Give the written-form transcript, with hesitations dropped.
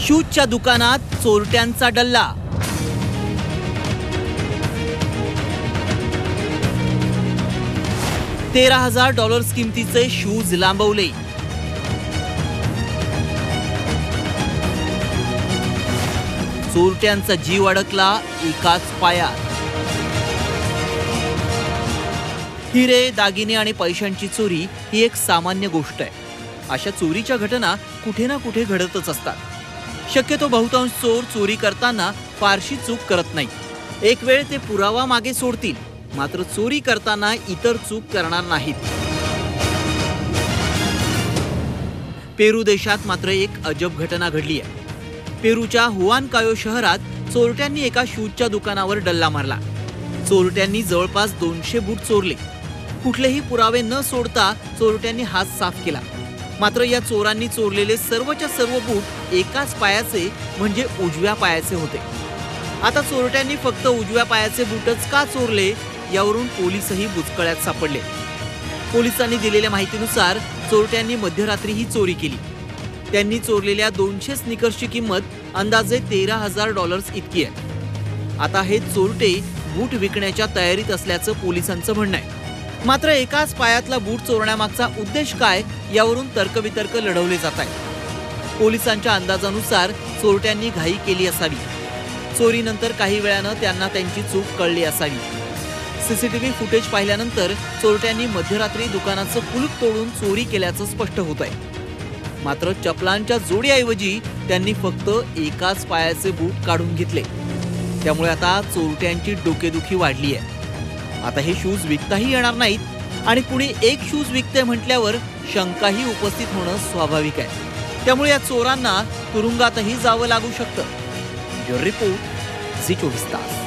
शूजच्या दुकानात चोरट्यांचा डल्ला। $13,000 किमतीचे शूज लांबवले। चोरट्यांचा जीव अडकला एकाच पायात। हिरे, दागिने आणि पैशांची चोरी ही एक सामान्य गोष्ट आहे। अशा चोरीच्या घटना कुठे ना कुठे घडतच असतात। शक्यतो बहुतांश चोर चोरी करताना फारशी चूक करत नाहीत। एक वेळ ते पुरावा मागे सोडतील, मात्र चोरी करताना इतर चूक करणार नाहीत। पेरू देशात मात्र एक अजब घटना घडली आहे। पेरूच्या हुआनकायो शहरात चोरट्यांनी एका शूजच्या दुकानावर डल्ला मारला। चोरट्यांनी जवळपास 200 बूट चोरले। कुठलेही पुरावे न सोडता चोरट्यांनी हात साफ केला। मात्र या चोरांनी चोरलेले सर्वच्या सर्व बूट एकाच पायाचे म्हणजे उजव्या पायाचे होते। आता चोरट्यांनी फक्त उजव्या पायाचे बूटच का चोरले यावरून पोलिसही बुचकळ्यात सापडले। पोलिसांनी दिलेल्या माहितीनुसार चोरट्यांनी मध्यरात्री ही चोरी केली। त्यांनी चोरलेल्या 200 स्निकर्सची किंमत अंदाजे $13,000 इतकी आहे। आता हे चोरटे बूट विकण्याच्या तयारीत असल्याचं पोलिसांचं म्हणणं आहे। मात्र एकाच पायातला बूट चोरण्यामागचा उद्देश काय यावरून तर्कवितर्क लढवले जात आहेत। पोलिसांच्या अंदाजानुसार चोरट्यांनी घाई केली असावी। चोरीनंतर काही वेळानं त्यांना त्यांची चूक कळली असावी। सीसीटीव्ही फुटेज पाहिल्यानंतर चोरट्यांनी मध्यरात्री दुकानाचं कुलूप तोडून चोरी केल्याचं स्पष्ट होत आहे। मात्र चपलांच्या जोडीऐवजी त्यांनी फक्त एकाच पायाचे बूट काढून घेतले। त्यामुळे आता चोरट्यांची डोकेदुखी वाढली आहे। आता हे शूज विकताही येणार नाहीत आणि कुणी एक शूज विकते म्हटल्यावर शंकाही उपस्थित होणं स्वाभाविक आहे। त्यामुळे या चोरांना तुरुंगातही जावं लागू शकतं। ब्युरो रिपोर्ट, झी 24 तास।